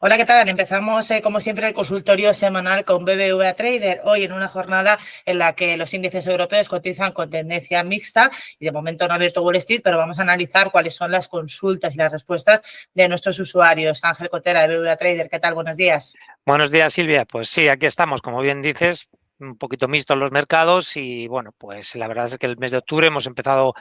Hola, ¿qué tal? Empezamos, como siempre, el consultorio semanal con BBVA Trader. Hoy en una jornada en la que los índices europeos cotizan con tendencia mixta y de momento no ha abierto Wall Street, pero vamos a analizar cuáles son las consultas y las respuestas de nuestros usuarios. Ángel Cotera, de BBVA Trader, ¿qué tal? Buenos días. Buenos días, Silvia. Pues sí, aquí estamos, como bien dices, un poquito mixtos los mercados y bueno, pues la verdad es que el mes de octubre hemos empezado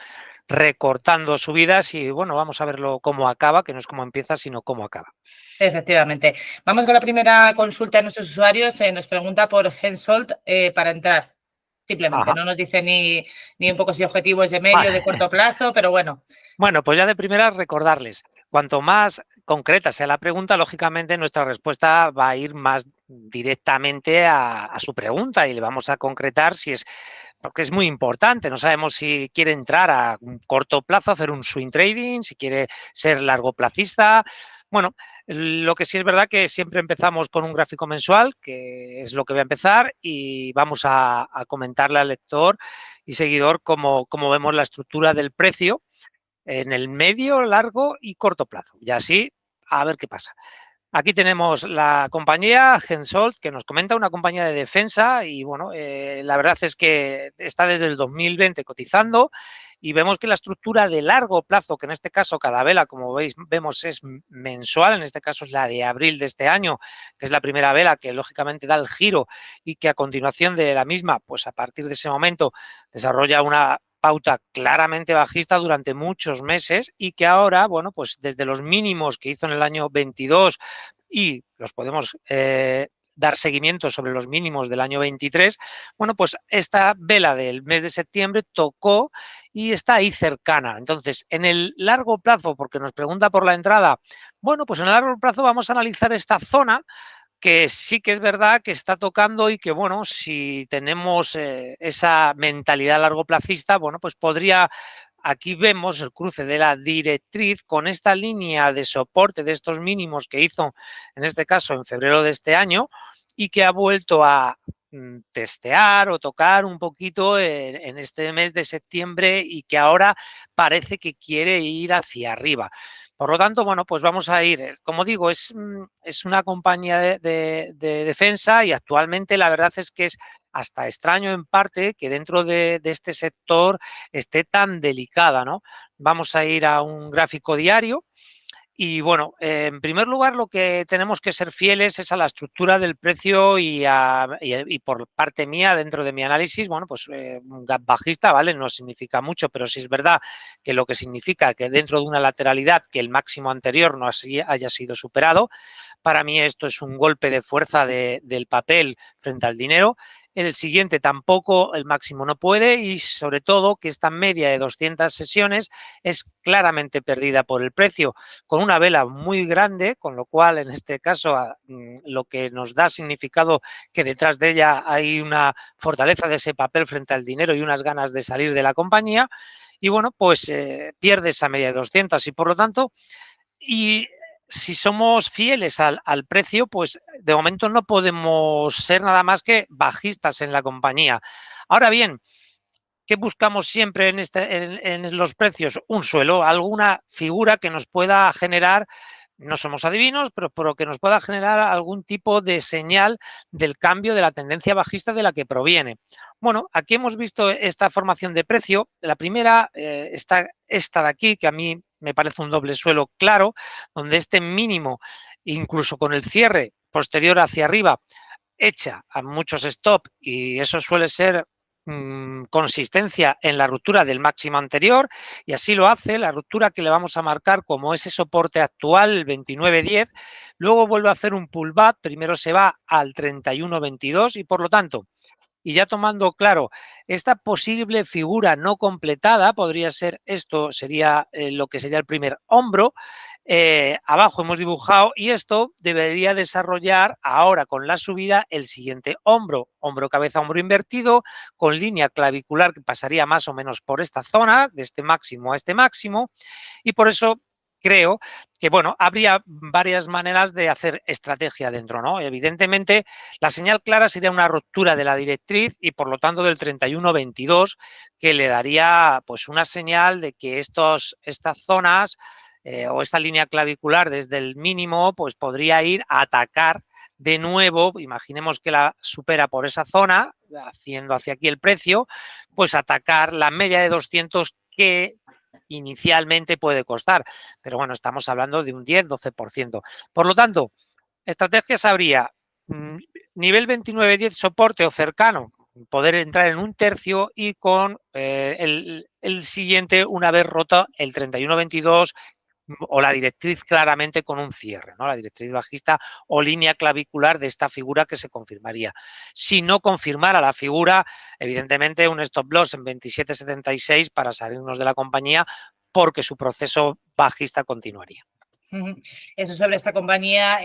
recortando subidas y bueno, vamos a verlo cómo acaba, que no es cómo empieza, sino cómo acaba. Efectivamente. Vamos con la primera consulta de nuestros usuarios. Nos pregunta por Hensoldt para entrar. Simplemente, Ajá. no nos dice ni un poco si objetivo es de medio, de Vale. corto plazo, pero bueno. Bueno, pues ya de primeras recordarles, cuanto más concreta sea la pregunta, lógicamente nuestra respuesta va a ir más directamente a su pregunta y le vamos a concretar si es, porque es muy importante, no sabemos si quiere entrar a un corto plazo, hacer un swing trading, si quiere ser largoplacista. Bueno, lo que sí es verdad que siempre empezamos con un gráfico mensual, que es lo que voy a empezar, y vamos a comentarle al lector y seguidor cómo vemos la estructura del precio en el medio, largo y corto plazo. Y así, a ver qué pasa. Aquí tenemos la compañía Hensoldt, que nos comenta una compañía de defensa y bueno, la verdad es que está desde el 2020 cotizando y vemos que la estructura de largo plazo, que en este caso cada vela, como veis, vemos es mensual, en este caso es la de abril de este año, que es la primera vela que lógicamente da el giro y que a continuación de la misma, pues a partir de ese momento desarrolla una pauta claramente bajista durante muchos meses y que ahora, bueno, pues desde los mínimos que hizo en el año 22 y los podemos dar seguimiento sobre los mínimos del año 23, bueno, pues esta vela del mes de septiembre tocó y está ahí cercana. Entonces, en el largo plazo, porque nos pregunta por la entrada, bueno, pues en el largo plazo vamos a analizar esta zona que sí que es verdad que está tocando y que, bueno, si tenemos esa mentalidad largoplacista, bueno, pues podría, aquí vemos el cruce de la directriz con esta línea de soporte de estos mínimos que hizo, en este caso, en febrero de este año, y que ha vuelto a testear o tocar un poquito en este mes de septiembre y que ahora parece que quiere ir hacia arriba. Por lo tanto, bueno, pues vamos a ir, como digo, es una compañía de defensa y actualmente la verdad es que es hasta extraño en parte que dentro de este sector esté tan delicada, ¿no? Vamos a ir a un gráfico diario. Y bueno, en primer lugar, lo que tenemos que ser fieles es a la estructura del precio y por parte mía, dentro de mi análisis, bueno, pues un gap bajista, ¿vale? No significa mucho, pero sí es verdad que lo que significa que dentro de una lateralidad que el máximo anterior no haya sido superado, para mí esto es un golpe de fuerza del papel frente al dinero. El siguiente tampoco, el máximo no puede y sobre todo que esta media de 200 sesiones es claramente perdida por el precio, con una vela muy grande, con lo cual en este caso lo que nos da significado que detrás de ella hay una fortaleza de ese papel frente al dinero y unas ganas de salir de la compañía y bueno, pues pierde esa media de 200 y por lo tanto, y si somos fieles al precio, pues de momento no podemos ser nada más que bajistas en la compañía. Ahora bien, ¿qué buscamos siempre en los precios? Un suelo, alguna figura que nos pueda generar, no somos adivinos, pero que nos pueda generar algún tipo de señal del cambio de la tendencia bajista de la que proviene. Bueno, aquí hemos visto esta formación de precio. La primera está esta de aquí, que a mí me parece un doble suelo claro, donde este mínimo, incluso con el cierre posterior hacia arriba, echa a muchos stop y eso suele ser consistencia en la ruptura del máximo anterior y así lo hace la ruptura que le vamos a marcar como ese soporte actual, el 29.10, luego vuelve a hacer un pullback, primero se va al 31.22 y por lo tanto, y ya tomando claro, esta posible figura no completada podría ser esto, sería lo que sería el primer hombro. Abajo hemos dibujado y esto debería desarrollar ahora con la subida el siguiente hombro, hombro cabeza, hombro invertido, con línea clavicular que pasaría más o menos por esta zona, de este máximo a este máximo, y por eso creo que, bueno, habría varias maneras de hacer estrategia dentro, ¿no? Evidentemente, la señal clara sería una ruptura de la directriz y, por lo tanto, del 31.22, que le daría, pues, una señal de que estas zonas o esta línea clavicular desde el mínimo, pues podría ir a atacar de nuevo, imaginemos que la supera por esa zona, haciendo hacia aquí el precio, pues atacar la media de 200 que inicialmente puede costar. Pero bueno, estamos hablando de un 10-12%. Por lo tanto, estrategias habría nivel 29.10 soporte o cercano, poder entrar en un tercio y con el siguiente una vez roto el 31.22 o la directriz claramente con un cierre, ¿no? La directriz bajista o línea clavicular de esta figura que se confirmaría. Si no confirmara la figura, evidentemente un stop loss en 27.76 para salirnos de la compañía porque su proceso bajista continuaría. Eso sobre esta compañía.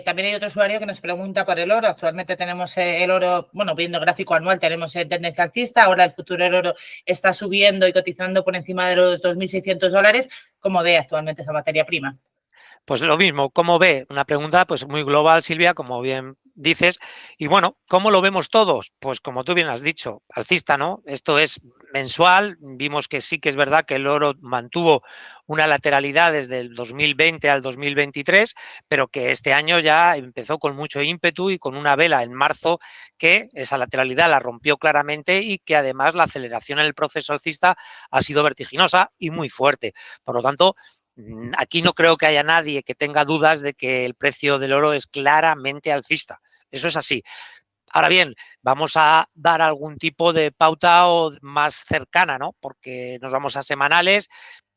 También hay otro usuario que nos pregunta por el oro. Actualmente tenemos el oro, bueno, viendo gráfico anual, tenemos tendencia alcista. Ahora el futuro del oro está subiendo y cotizando por encima de los $2.600. ¿Cómo ve actualmente esa materia prima? Pues lo mismo, ¿cómo ve? Una pregunta pues muy global, Silvia, como bien dices. Y bueno, ¿cómo lo vemos todos? Pues como tú bien has dicho, alcista, ¿no? Esto es mensual. Vimos que sí que es verdad que el oro mantuvo una lateralidad desde el 2020 al 2023, pero que este año ya empezó con mucho ímpetu y con una vela en marzo que esa lateralidad la rompió claramente y que además la aceleración en el proceso alcista ha sido vertiginosa y muy fuerte. Por lo tanto, aquí no creo que haya nadie que tenga dudas de que el precio del oro es claramente alcista. Eso es así. Ahora bien, vamos a dar algún tipo de pauta o más cercana, ¿no? Porque nos vamos a semanales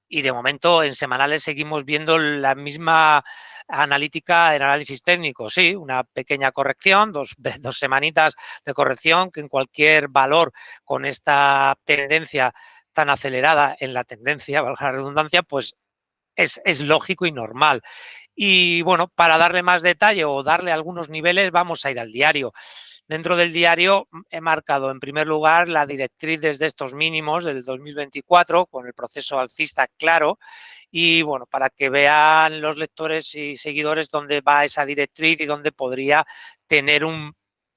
y de momento en semanales seguimos viendo la misma analítica en análisis técnico. Sí, una pequeña corrección, dos semanitas de corrección que en cualquier valor con esta tendencia tan acelerada en la tendencia, valga la redundancia, pues es lógico y normal. Y bueno, para darle más detalle o darle algunos niveles, vamos a ir al diario. Dentro del diario he marcado en primer lugar la directriz desde estos mínimos del 2024 con el proceso alcista claro y bueno, para que vean los lectores y seguidores dónde va esa directriz y dónde podría tener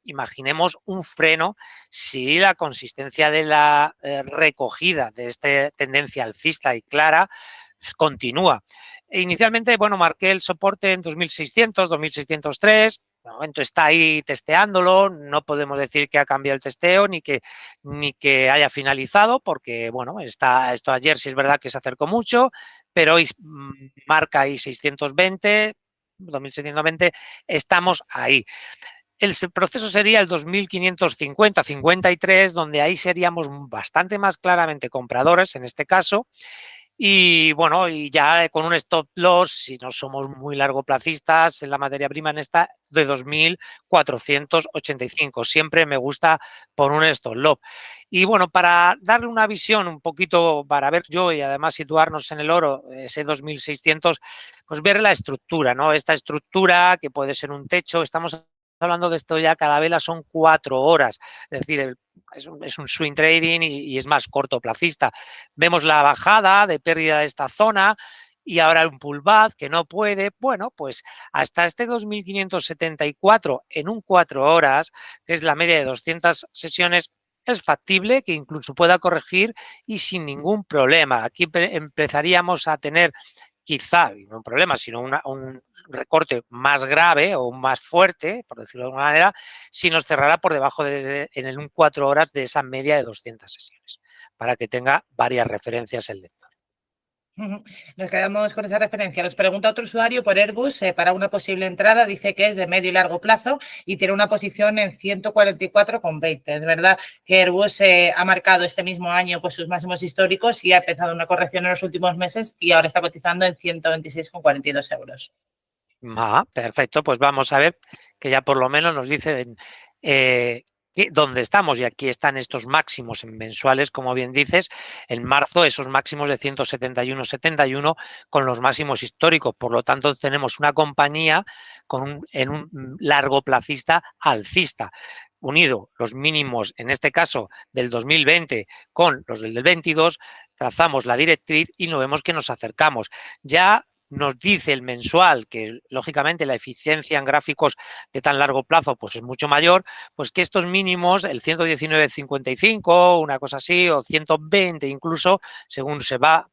imaginemos un freno si la consistencia de la recogida de esta tendencia alcista y clara continúa. Inicialmente, bueno, marqué el soporte en 2600, 2603. De momento está ahí testeándolo. No podemos decir que ha cambiado el testeo ni que haya finalizado, porque, bueno, esto ayer sí es verdad que se acercó mucho, pero hoy marca ahí 620, 2620, estamos ahí. El proceso sería el 2550, 53, donde ahí seríamos bastante más claramente compradores en este caso. Y bueno, y ya con un stop loss, si no somos muy largoplacistas en la materia prima en esta, de 2.485. Siempre me gusta por un stop loss. Y bueno, para darle una visión un poquito, para ver yo y además situarnos en el oro, ese 2.600, pues ver la estructura, ¿no? Esta estructura que puede ser un techo, estamos hablando de esto ya cada vela son 4 horas, es decir, es un swing trading y es más cortoplacista. Vemos la bajada de pérdida de esta zona y ahora un pullback que no puede. Bueno, pues hasta este 2.574 en un 4 horas, que es la media de 200 sesiones, es factible que incluso pueda corregir y sin ningún problema. Aquí empezaríamos a tener quizá, no un problema, sino un recorte más grave o más fuerte, por decirlo de alguna manera, si nos cerrara por debajo en un 4 horas de esa media de 200 sesiones, para que tenga varias referencias el lector. Nos quedamos con esa referencia. Nos pregunta otro usuario por Airbus para una posible entrada. Dice que es de medio y largo plazo y tiene una posición en 144,20. Es verdad que Airbus ha marcado este mismo año pues, sus máximos históricos y ha empezado una corrección en los últimos meses y ahora está cotizando en 126,42 euros. Perfecto, pues vamos a ver que ya por lo menos nos dicen dónde estamos, y aquí están estos máximos mensuales, como bien dices, en marzo esos máximos de 171,71 con los máximos históricos. Por lo tanto, tenemos una compañía en un largoplacista alcista. Unido los mínimos, en este caso del 2020 con los del 22, trazamos la directriz y no vemos que nos acercamos. Ya nos dice el mensual que, lógicamente, la eficiencia en gráficos de tan largo plazo pues es mucho mayor, pues que estos mínimos, el 119,55, una cosa así, o 120 incluso, según se va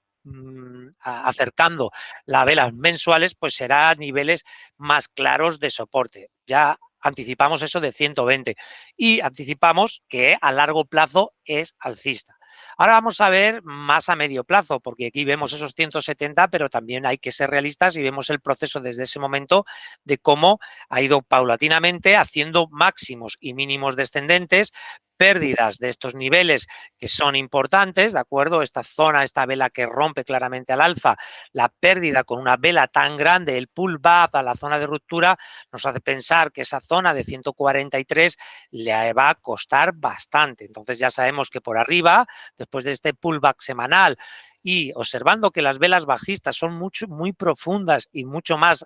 acercando las velas mensuales, pues será a niveles más claros de soporte. Ya anticipamos eso de 120 y anticipamos que a largo plazo es alcista. Ahora vamos a ver más a medio plazo, porque aquí vemos esos 170, pero también hay que ser realistas y vemos el proceso desde ese momento de cómo ha ido paulatinamente haciendo máximos y mínimos descendentes, pérdidas de estos niveles que son importantes, ¿de acuerdo? Esta zona, esta vela que rompe claramente al alza, la pérdida con una vela tan grande, el pullback a la zona de ruptura, nos hace pensar que esa zona de 143 le va a costar bastante. Entonces ya sabemos que por arriba, después de este pullback semanal y observando que las velas bajistas son muy profundas y mucho más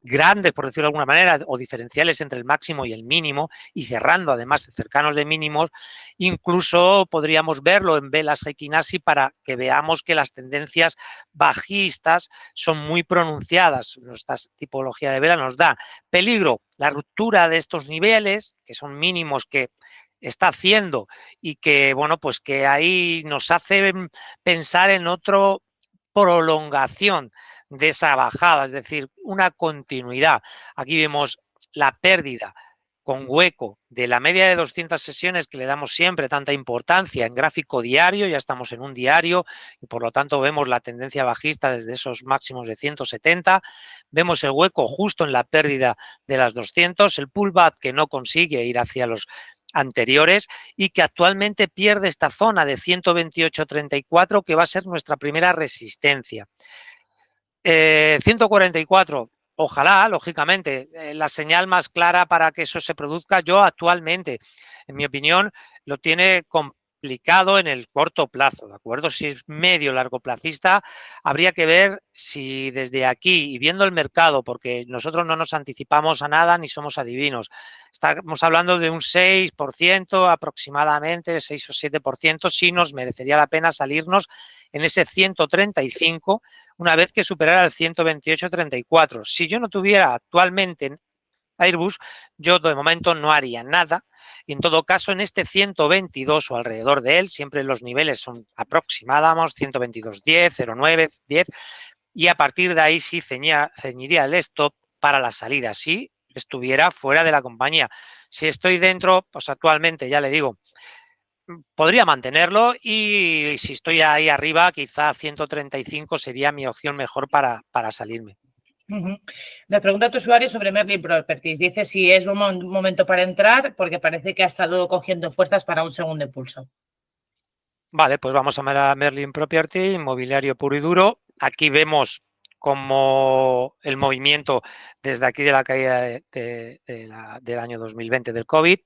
grandes, por decirlo de alguna manera, o diferenciales entre el máximo y el mínimo, y cerrando además cercanos de mínimos, incluso podríamos verlo en velas Heikinasi para que veamos que las tendencias bajistas son muy pronunciadas. Esta tipología de vela nos da peligro, la ruptura de estos niveles, que son mínimos que está haciendo y que, bueno, pues que ahí nos hace pensar en otra prolongación de esa bajada, es decir, una continuidad. Aquí vemos la pérdida con hueco de la media de 200 sesiones que le damos siempre tanta importancia en gráfico diario, ya estamos en un diario y por lo tanto vemos la tendencia bajista desde esos máximos de 170, vemos el hueco justo en la pérdida de las 200, el pullback que no consigue ir hacia los anteriores y que actualmente pierde esta zona de 128.34 que va a ser nuestra primera resistencia. 144, ojalá, lógicamente, la señal más clara para que eso se produzca, yo actualmente, en mi opinión, lo tiene complicado en el corto plazo, ¿de acuerdo? Si es medio largo placista, habría que ver si desde aquí y viendo el mercado, porque nosotros no nos anticipamos a nada ni somos adivinos, estamos hablando de un 6% aproximadamente, 6 o 7%, sí nos merecería la pena salirnos en ese 135 una vez que superara el 128.34. Si yo no tuviera actualmente Airbus, yo de momento no haría nada. Y en todo caso, en este 122 o alrededor de él, siempre los niveles son aproximados, 122.10, 09, 10, y a partir de ahí sí ceñiría el stop para la salida, si estuviera fuera de la compañía. Si estoy dentro, pues actualmente, ya le digo, podría mantenerlo y si estoy ahí arriba, quizá 135 sería mi opción mejor para salirme. Me pregunta tu usuario sobre Merlin Properties. Dice si es un momento para entrar porque parece que ha estado cogiendo fuerzas para un segundo impulso. Vale, pues vamos a ver a Merlin Property, inmobiliario puro y duro. Aquí vemos como el movimiento desde aquí de la caída del año 2020 del COVID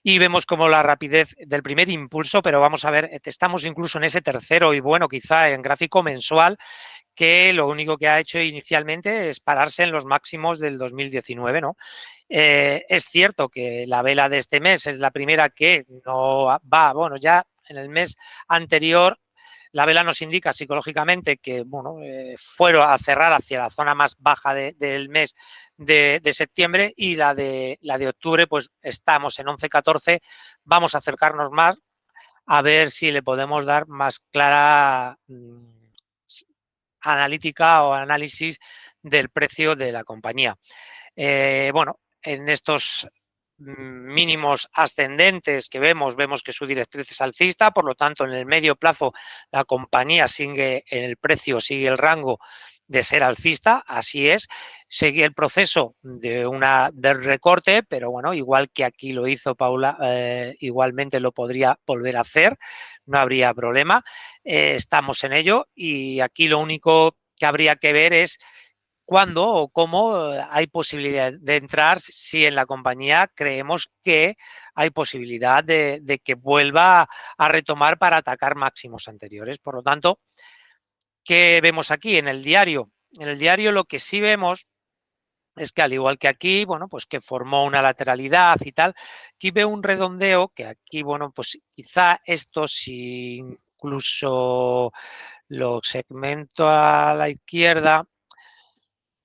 y vemos como la rapidez del primer impulso, pero vamos a ver, estamos incluso en ese tercero y bueno, quizá en gráfico mensual, que lo único que ha hecho inicialmente es pararse en los máximos del 2019, ¿no? Es cierto que la vela de este mes es la primera que no va, bueno, ya en el mes anterior la vela nos indica psicológicamente que bueno, fueron a cerrar hacia la zona más baja del mes de septiembre y la de octubre pues estamos en 11-14, vamos a acercarnos más a ver si le podemos dar más clara analítica o análisis del precio de la compañía. Bueno, en estos mínimos ascendentes que vemos que su directriz es alcista, por lo tanto en el medio plazo la compañía sigue en el precio, sigue el rango de ser alcista, así es, sigue el proceso del recorte, pero bueno, igual que aquí lo hizo Paula, igualmente lo podría volver a hacer, no habría problema, estamos en ello y aquí lo único que habría que ver es cuándo o cómo hay posibilidad de entrar si en la compañía creemos que hay posibilidad de que vuelva a retomar para atacar máximos anteriores. Por lo tanto, ¿qué vemos aquí en el diario? En el diario lo que sí vemos es que al igual que aquí, bueno, pues que formó una lateralidad y tal, aquí veo un redondeo que aquí, bueno, pues quizá esto si incluso lo segmento a la izquierda,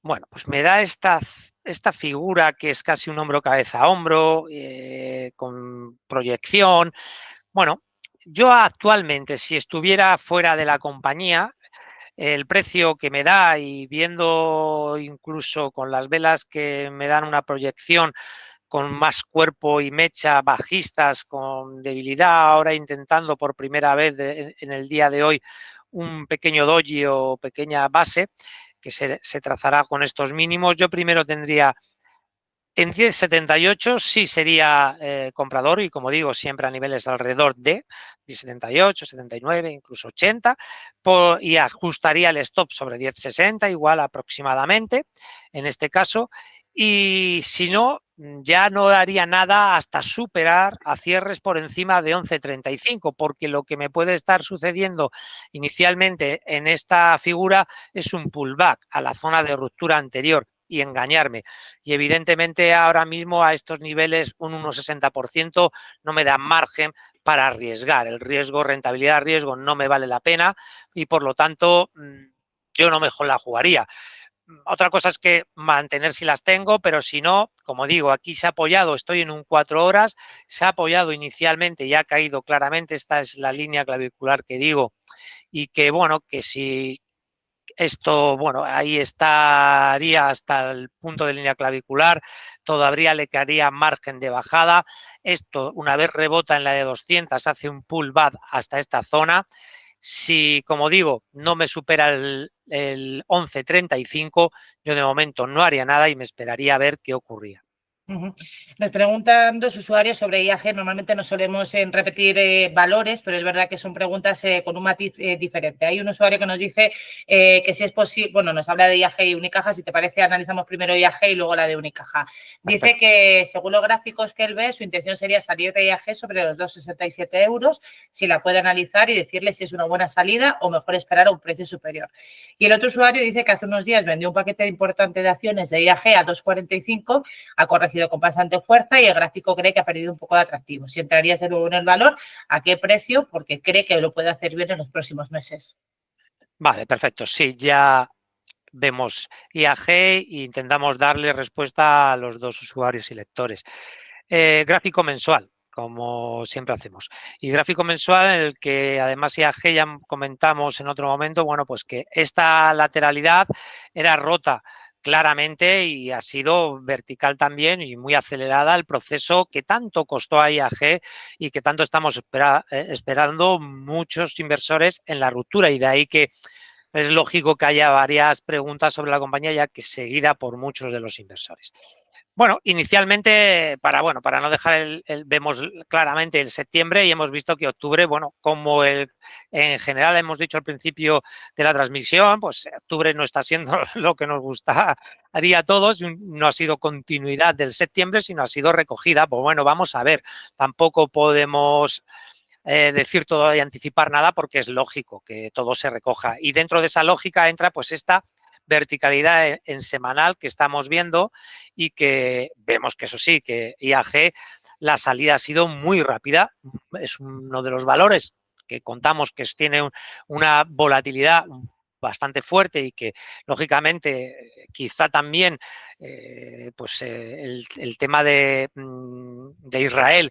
bueno, pues me da esta figura que es casi un hombro, cabeza, hombro, con proyección. Bueno, yo actualmente, si estuviera fuera de la compañía, el precio que me da y viendo incluso con las velas que me dan una proyección con más cuerpo y mecha, bajistas, con debilidad, ahora intentando por primera vez en el día de hoy un pequeño doji o pequeña base que se trazará con estos mínimos. Yo primero tendría en 10,78 sí sería comprador y como digo, siempre a niveles alrededor de 10,78, 79, incluso 80 y ajustaría el stop sobre 10,60 igual aproximadamente en este caso y si no, ya no daría nada hasta superar a cierres por encima de 11,35 porque lo que me puede estar sucediendo inicialmente en esta figura es un pullback a la zona de ruptura anterior y engañarme. Y evidentemente ahora mismo a estos niveles un 1,60% no me da margen para arriesgar. El riesgo, rentabilidad, riesgo no me vale la pena y por lo tanto yo no mejor la jugaría. Otra cosa es que mantener si las tengo, pero si no, como digo, aquí se ha apoyado, estoy en un 4 horas, se ha apoyado inicialmente y ha caído claramente, esta es la línea clavicular que digo, y que bueno, que si esto, bueno, ahí estaría hasta el punto de línea clavicular, todavía le quedaría margen de bajada. Esto, una vez rebota en la de 200, hace un pullback hasta esta zona. Si, como digo, no me supera el 11,35, yo de momento no haría nada y me esperaría a ver qué ocurría. Nos preguntan dos usuarios sobre IAG. Normalmente no solemos repetir valores, pero es verdad que son preguntas con un matiz diferente. Hay un usuario que nos dice que si es posible, bueno, nos habla de IAG y Unicaja. Si te parece, analizamos primero IAG y luego la de Unicaja. Dice Perfecto. que según los gráficos que él ve, su intención sería salir de IAG sobre los 2,67 euros, si la puede analizar y decirle si es una buena salida o mejor esperar a un precio superior. Y el otro usuario dice que hace unos días vendió un paquete importante de acciones de IAG a 2,45, ha corregido con bastante fuerza y el gráfico cree que ha perdido un poco de atractivo. Si entrarías de nuevo en el valor, ¿a qué precio? Porque cree que lo puede hacer bien en los próximos meses. Vale, perfecto. Sí, ya vemos IAG e intentamos darle respuesta a los dos usuarios y lectores. Gráfico mensual, como siempre hacemos. Y gráfico mensual en el que además IAG ya comentamos en otro momento, bueno, pues que esta lateralidad era rota claramente y ha sido vertical también y muy acelerada el proceso que tanto costó a IAG y que tanto estamos esperando muchos inversores en la ruptura y de ahí que es lógico que haya varias preguntas sobre la compañía ya que seguida por muchos de los inversores. Bueno, inicialmente, para no dejar vemos claramente el septiembre y hemos visto que octubre, bueno, como en general hemos dicho al principio de la transmisión, pues octubre no está siendo lo que nos gustaría a todos, no ha sido continuidad del septiembre, sino ha sido recogida. Pues bueno, vamos a ver, tampoco podemos decir todo y anticipar nada porque es lógico que todo se recoja. Y dentro de esa lógica entra pues esta verticalidad en semanal que estamos viendo y que vemos que eso sí, que IAG la salida ha sido muy rápida. Es uno de los valores que contamos que tiene una volatilidad bastante fuerte y que lógicamente quizá también el tema de Israel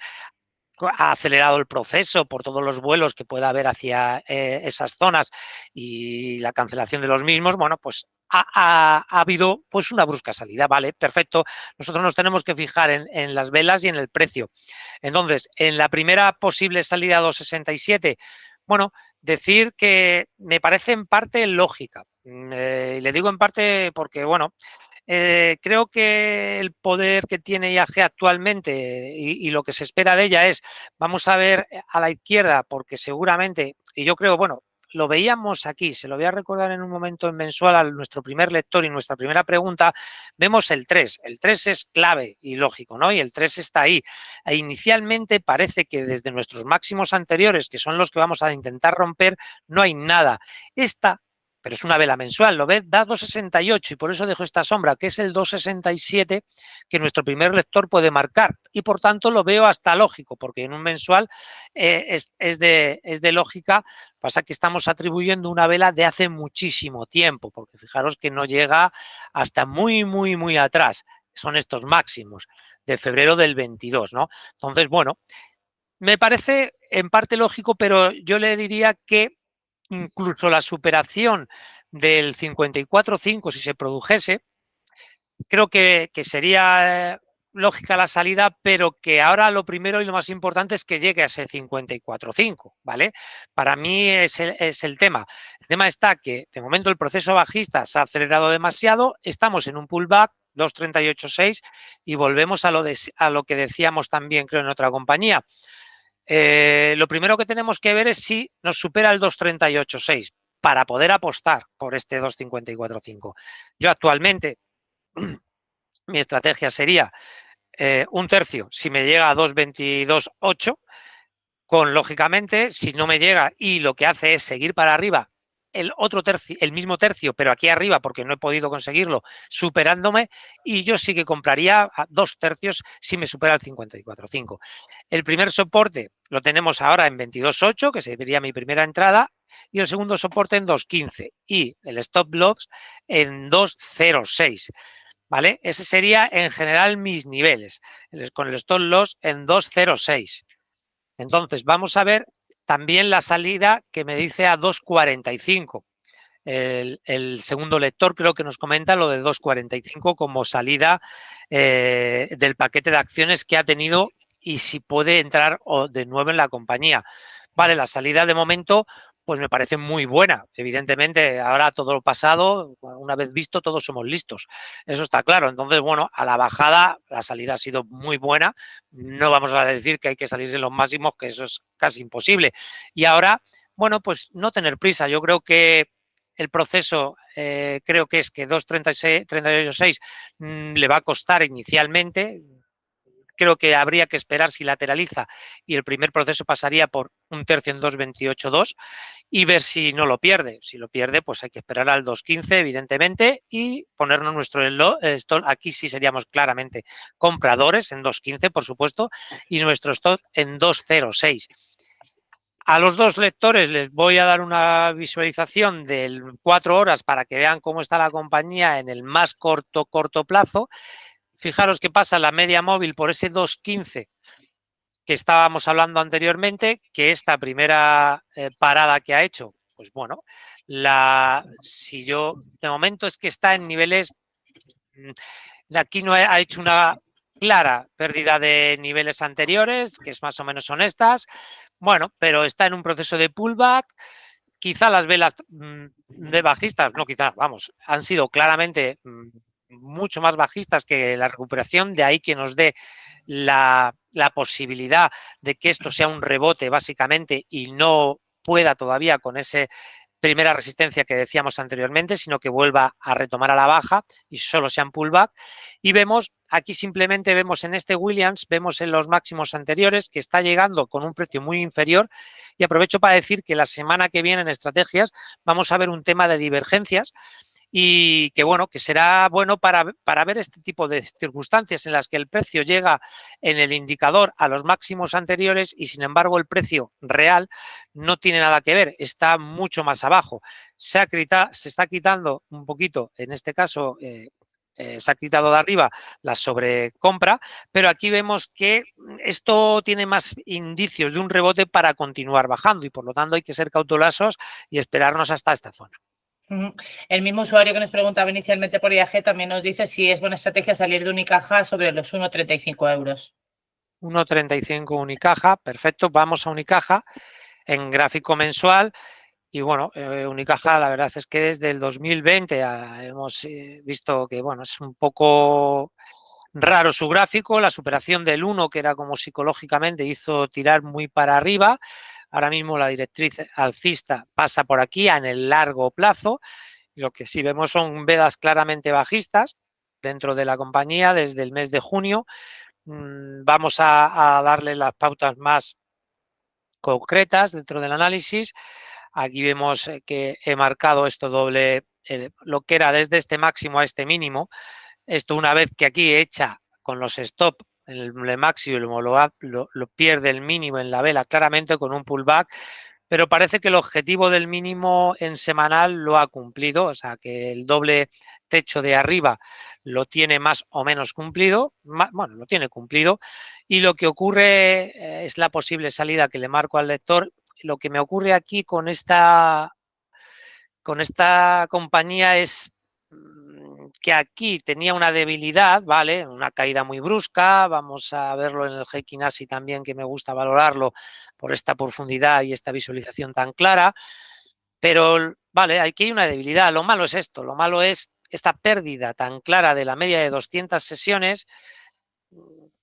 ha acelerado el proceso por todos los vuelos que pueda haber hacia esas zonas y la cancelación de los mismos, bueno, pues ha habido pues una brusca salida, vale, perfecto. Nosotros nos tenemos que fijar en las velas y en el precio. Entonces, en la primera posible salida a 2,67, bueno, decir que me parece en parte lógica. Le digo en parte porque, bueno, creo que el poder que tiene IAG actualmente y lo que se espera de ella es, vamos a ver a la izquierda, porque seguramente, y yo creo, bueno, lo veíamos aquí, se lo voy a recordar en un momento en mensual a nuestro primer lector y nuestra primera pregunta, vemos el 3. El 3 es clave y lógico, ¿no? Y el 3 está ahí. E inicialmente parece que desde nuestros máximos anteriores, que son los que vamos a intentar romper, no hay nada. Pero es una vela mensual, lo ves, da 2,68 y por eso dejo esta sombra, que es el 2,67 que nuestro primer lector puede marcar. Y por tanto lo veo hasta lógico, porque en un mensual es de lógica. Pasa que estamos atribuyendo una vela de hace muchísimo tiempo, porque fijaros que no llega hasta muy, muy, muy atrás. Son estos máximos de febrero del 22, ¿no? Entonces, bueno, Me parece en parte lógico, pero yo le diría que incluso la superación del 54.5, si se produjese, creo que sería lógica la salida, pero que ahora lo primero y lo más importante es que llegue a ese 54.5, ¿vale? Para mí es el tema. El tema está que de momento el proceso bajista se ha acelerado demasiado, estamos en un pullback 2.38.6 y volvemos a lo que decíamos también, creo, en otra compañía. Lo primero que tenemos que ver es si nos supera el 2.38.6 para poder apostar por este 2.54.5. Yo actualmente mi estrategia sería un tercio si me llega a 2.22.8, con lógicamente, si no me llega y lo que hace es seguir para arriba, el otro tercio, el mismo tercio, pero aquí arriba, porque no he podido conseguirlo, superándome, y yo sí que compraría a 2 tercios si me supera el 54.5. El primer soporte lo tenemos ahora en 22.8, que sería mi primera entrada, y el segundo soporte en 2.15 y el stop loss en 2.06. ¿Vale? Ese sería en general mis niveles, con el stop loss en 2.06. Entonces, vamos a ver también la salida que me dice a 2.45. El segundo lector creo que nos comenta lo de 2.45 como salida del paquete de acciones que ha tenido y si puede entrar de nuevo en la compañía. Vale, la salida de momento pues me parece muy buena. Evidentemente, ahora todo lo pasado, una vez visto, todos somos listos. Eso está claro. Entonces, bueno, a la bajada la salida ha sido muy buena. No vamos a decir que hay que salirse en los máximos, que eso es casi imposible. Y ahora, bueno, pues no tener prisa. Yo creo que el proceso creo que es que 2.38.6 le va a costar inicialmente. Creo que habría que esperar si lateraliza y el primer proceso pasaría por un tercio en 2.28.2 y ver si no lo pierde. Si lo pierde, pues hay que esperar al 2.15, evidentemente, y ponernos nuestro stop. Aquí sí seríamos claramente compradores en 2.15, por supuesto, y nuestro stop en 2.06. A los dos lectores les voy a dar una visualización de 4 horas para que vean cómo está la compañía en el más corto plazo. Fijaros que pasa la media móvil por ese 2.15 que estábamos hablando anteriormente, que esta primera parada que ha hecho, pues bueno, si yo de momento es que está en niveles, aquí no ha hecho una clara pérdida de niveles anteriores, que es más o menos honestas, bueno, pero está en un proceso de pullback. Quizá las velas de bajistas, no quizá, vamos, han sido claramente mucho más bajistas que la recuperación, de ahí que nos dé la posibilidad de que esto sea un rebote básicamente y no pueda todavía con ese primera resistencia que decíamos anteriormente, sino que vuelva a retomar a la baja y solo sean pullback. Y vemos, aquí simplemente vemos en este Williams, vemos en los máximos anteriores que está llegando con un precio muy inferior. Y aprovecho para decir que la semana que viene en estrategias vamos a ver un tema de divergencias y que bueno, que será bueno para ver este tipo de circunstancias en las que el precio llega en el indicador a los máximos anteriores y sin embargo el precio real no tiene nada que ver, está mucho más abajo. Se está quitando un poquito, en este caso se ha quitado de arriba la sobrecompra, pero aquí vemos que esto tiene más indicios de un rebote para continuar bajando y por lo tanto hay que ser cautelosos y esperarnos hasta esta zona. El mismo usuario que nos preguntaba inicialmente por IAG también nos dice si es buena estrategia salir de Unicaja sobre los 1,35 euros. 1,35 Unicaja, perfecto, vamos a Unicaja en gráfico mensual y bueno, Unicaja la verdad es que desde el 2020 hemos visto que bueno, es un poco raro su gráfico, la superación del 1 que era como psicológicamente hizo tirar muy para arriba. Ahora mismo la directriz alcista pasa por aquí en el largo plazo. Lo que sí vemos son velas claramente bajistas dentro de la compañía desde el mes de junio. Vamos a darle las pautas más concretas dentro del análisis. Aquí vemos que he marcado esto doble, lo que era desde este máximo a este mínimo. Esto una vez que aquí echa con los stop el máximo lo pierde el mínimo en la vela claramente con un pullback. pero parece que el objetivo del mínimo en semanal lo ha cumplido, o sea que el doble techo de arriba lo tiene más o menos cumplido, bueno, lo tiene cumplido, y lo que ocurre es la posible salida que le marco al lector. Lo que me ocurre aquí con esta compañía es que aquí tenía una debilidad, ¿vale? Una caída muy brusca, vamos a verlo en el Heikin Ashi también, que me gusta valorarlo por esta profundidad y esta visualización tan clara, pero, vale, aquí hay una debilidad, lo malo es esto, lo malo es esta pérdida tan clara de la media de 200 sesiones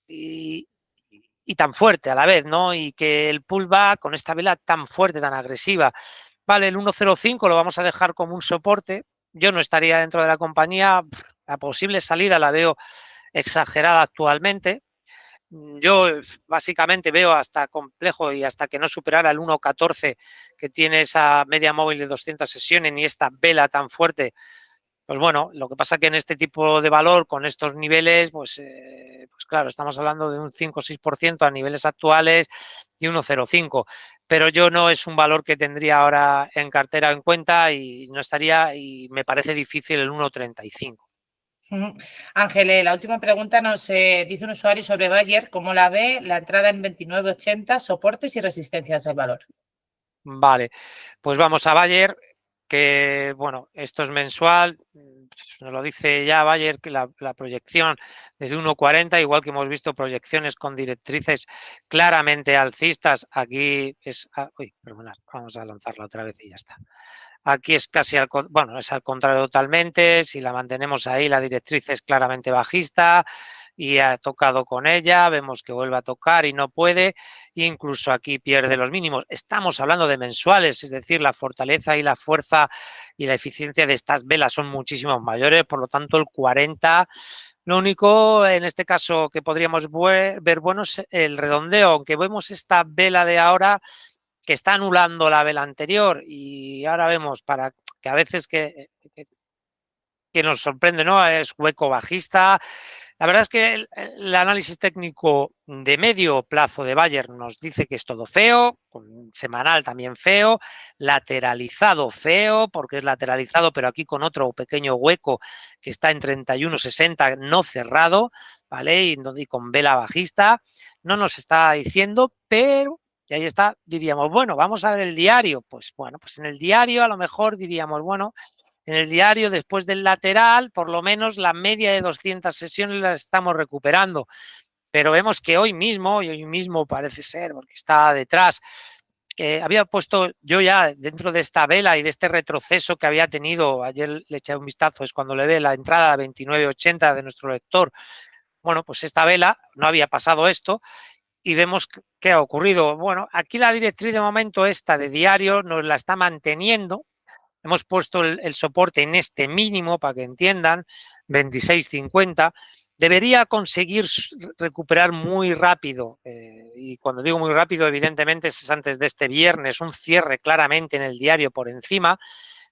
y, y tan fuerte a la vez, ¿no? Y que el pullback con esta vela tan fuerte, tan agresiva. Vale, el 1.05 lo vamos a dejar como un soporte. Yo no estaría dentro de la compañía. La posible salida la veo exagerada actualmente. Yo básicamente veo hasta complejo y hasta que no superara el 1.14 que tiene esa media móvil de 200 sesiones ni esta vela tan fuerte. Pues bueno, lo que pasa que en este tipo de valor, con estos niveles, pues claro, estamos hablando de un 5 o 6% a niveles actuales y 1,05. Pero yo no es un valor que tendría ahora en cartera en cuenta y no estaría, y me parece difícil el 1,35. Ángel, la última pregunta nos dice un usuario sobre Bayer, ¿cómo la ve? La entrada en 29,80, soportes y resistencias del valor. Vale, pues vamos a Bayer, que bueno, esto es mensual, nos lo dice ya Bayer, que la proyección desde 1,40, igual que hemos visto proyecciones con directrices claramente alcistas, aquí es, uy, perdonad, vamos a lanzarla otra vez y ya está. Aquí es casi bueno, es al contrario totalmente, si la mantenemos ahí, la directriz es claramente bajista y ha tocado con ella, vemos que vuelve a tocar y no puede, incluso aquí pierde los mínimos. Estamos hablando de mensuales, es decir, la fortaleza y la fuerza y la eficiencia de estas velas son muchísimo mayores, por lo tanto el 40, lo único en este caso que podríamos ver bueno es el redondeo, aunque vemos esta vela de ahora que está anulando la vela anterior y ahora vemos para que a veces que nos sorprende, ¿no? Es hueco bajista. La verdad es que el análisis técnico de medio plazo de Bayer nos dice que es todo feo, semanal también feo, lateralizado feo, porque es lateralizado, pero aquí con otro pequeño hueco que está en 31,60 no cerrado, ¿vale? Y con vela bajista, no nos está diciendo, pero y ahí está, diríamos, bueno, vamos a ver el diario. Pues bueno, pues en el diario a lo mejor diríamos, bueno, en el diario después del lateral, por lo menos la media de 200 sesiones la estamos recuperando. Pero vemos que hoy mismo parece ser, porque está detrás, había puesto yo ya dentro de esta vela y de este retroceso que había tenido, ayer le eché un vistazo, es cuando le ve la entrada a 29,80 de nuestro lector. Bueno, pues esta vela no había pasado esto, y vemos qué ha ocurrido. Bueno, aquí la directriz de momento esta de diario nos la está manteniendo. Hemos puesto el soporte en este mínimo para que entiendan, 26,50. Debería conseguir recuperar muy rápido, y cuando digo muy rápido, evidentemente es antes de este viernes, un cierre claramente en el diario por encima,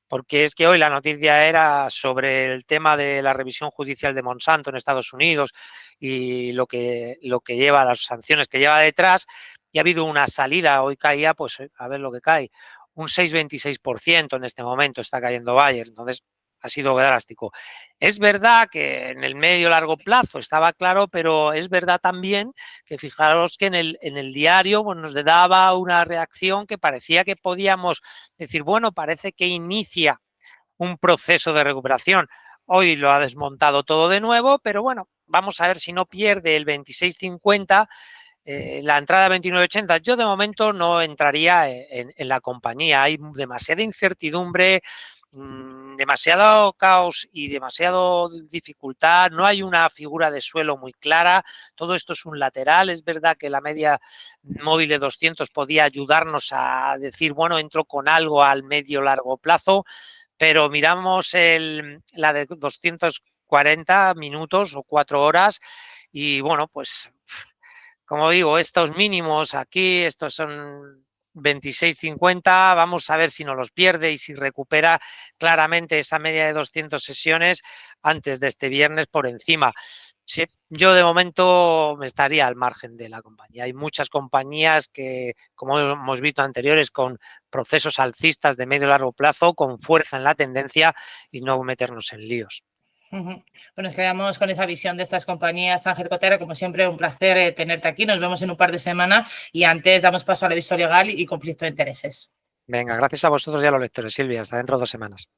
porque es que hoy la noticia era sobre el tema de la revisión judicial de Monsanto en Estados Unidos y lo que lleva, las sanciones que lleva detrás, y ha habido una salida, hoy caía, pues a ver lo que cae, un 6,26% en este momento está cayendo Bayer, entonces ha sido drástico. Es verdad que en el medio largo plazo estaba claro, pero es verdad también que fijaros que en el diario pues, nos daba una reacción que parecía que podíamos decir, bueno, parece que inicia un proceso de recuperación. Hoy lo ha desmontado todo de nuevo, pero bueno, vamos a ver si no pierde el 26,50, la entrada a 29,80. Yo de momento no entraría en la compañía. Hay demasiada incertidumbre, demasiado caos y demasiado dificultad. No hay una figura de suelo muy clara. Todo esto es un lateral. Es verdad que la media móvil de 200 podía ayudarnos a decir, bueno, entro con algo al medio largo plazo, pero miramos la de 240 minutos o 4 horas y bueno, pues como digo, estos mínimos aquí, estos son 26,50, vamos a ver si no los pierde y si recupera claramente esa media de 200 sesiones antes de este viernes por encima. Sí, yo de momento me estaría al margen de la compañía. Hay muchas compañías que, como hemos visto anteriores, con procesos alcistas de medio y largo plazo, con fuerza en la tendencia y no meternos en líos. Bueno, nos quedamos con esa visión de estas compañías. Ángel Cotera, como siempre, un placer tenerte aquí. Nos vemos en un par de semanas y antes damos paso al aviso legal y conflicto de intereses. Venga, gracias a vosotros y a los lectores, Silvia. Hasta dentro de 2 semanas.